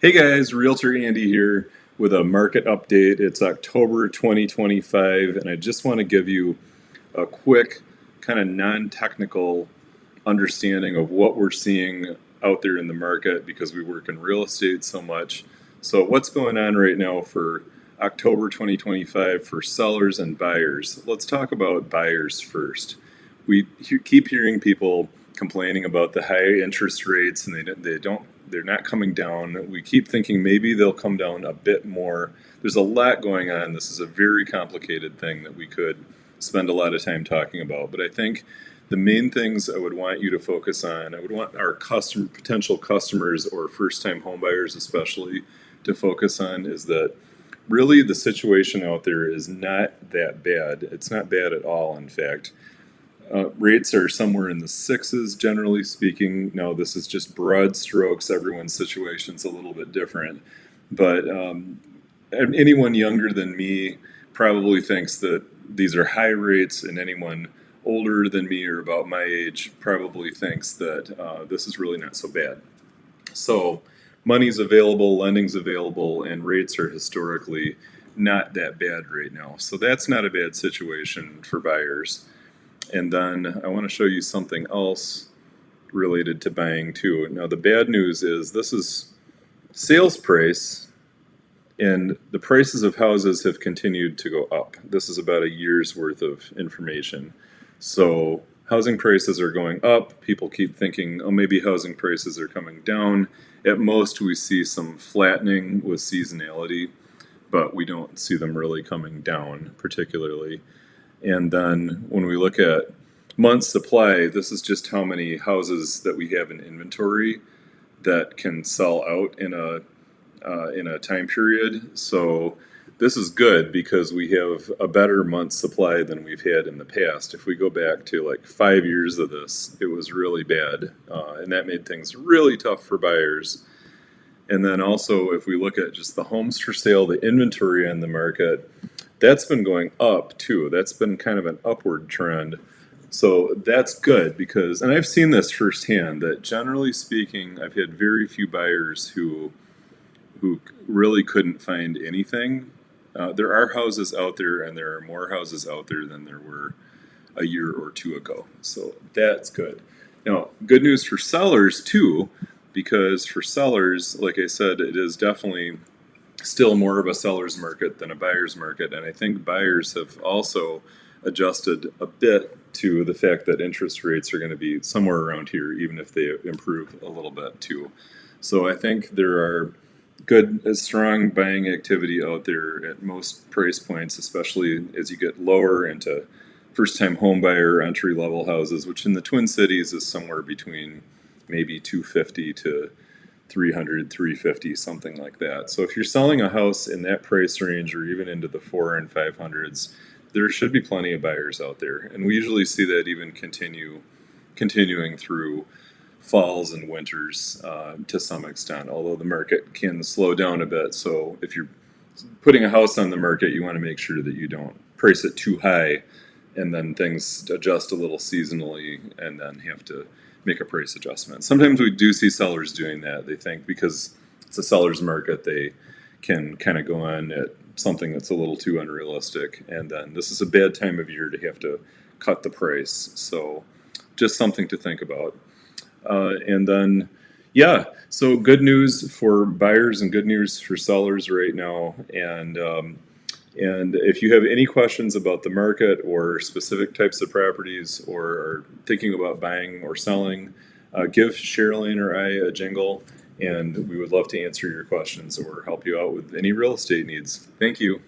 Hey guys, Realtor Andy here with a market update. It's October 2025, and I just want to give you a quick, kind of non technical understanding of what we're seeing out there in the market because we work in real estate so much. So, what's going on right now for October 2025 for sellers and buyers? Let's talk about buyers first. We keep hearing people complaining about the high interest rates, and they're not coming down. We keep thinking maybe they'll come down a bit more. There's a lot going on. This is a very complicated thing that we could spend a lot of time talking about. But I think the main things I would want you to focus on, I would want our potential customers or first-time homebuyers especially to focus on, is that really the situation out there is not that bad. It's not bad at all, in fact. Rates are somewhere in the sixes, generally speaking. Now, this is just broad strokes. Everyone's situation's a little bit different. But anyone younger than me probably thinks that these are high rates, and anyone older than me or about my age probably thinks that this is really not so bad. So, money's available, lending's available, and rates are historically not that bad right now. So, that's not a bad situation for buyers. And then I want to show you something else related to buying too. Now, the bad news is this is sales price, and the prices of houses have continued to go up. This is about a year's worth of information. So housing prices are going up. People keep thinking, oh, maybe housing prices are coming down. At most, we see some flattening with seasonality, but we don't see them really coming down particularly. And then when we look at month supply, this is just how many houses that we have in inventory that can sell out in a time period. So this is good because we have a better month supply than we've had in the past. If we go back to like 5 years of this, it was really bad, and that made things really tough for buyers. And then also, if we look at just the homes for sale, the inventory on the market, that's been going up too. That's been kind of an upward trend. So that's good because, and I've seen this firsthand, that generally speaking, I've had very few buyers who really couldn't find anything. There are houses out there, and there are more houses out there than there were a year or two ago. So that's good. Now, good news for sellers too, because for sellers, like I said, it is definitely still more of a seller's market than a buyer's market. And I think buyers have also adjusted a bit to the fact that interest rates are going to be somewhere around here, even if they improve a little bit too. So I think there are good, strong buying activity out there at most price points, especially as you get lower into first-time home buyer entry-level houses, which in the Twin Cities is somewhere between maybe 250 to 300, 350, something like that. So if you're selling a house in that price range or even into the 400s and 500s, there should be plenty of buyers out there. And we usually see that even continuing through falls and winters to some extent, although the market can slow down a bit. So if you're putting a house on the market, you want to make sure that you don't price it too high and then things adjust a little seasonally and then have to make a price adjustment. Sometimes we do see sellers doing that. They think because it's a seller's market, they can kind of go on at something that's a little too unrealistic. And then this is a bad time of year to have to cut the price. So just something to think about. And then, yeah, so good news for buyers and good news for sellers right now. And if you have any questions about the market or specific types of properties or are thinking about buying or selling, give Sherilyn or I a jingle, and we would love to answer your questions or help you out with any real estate needs. Thank you.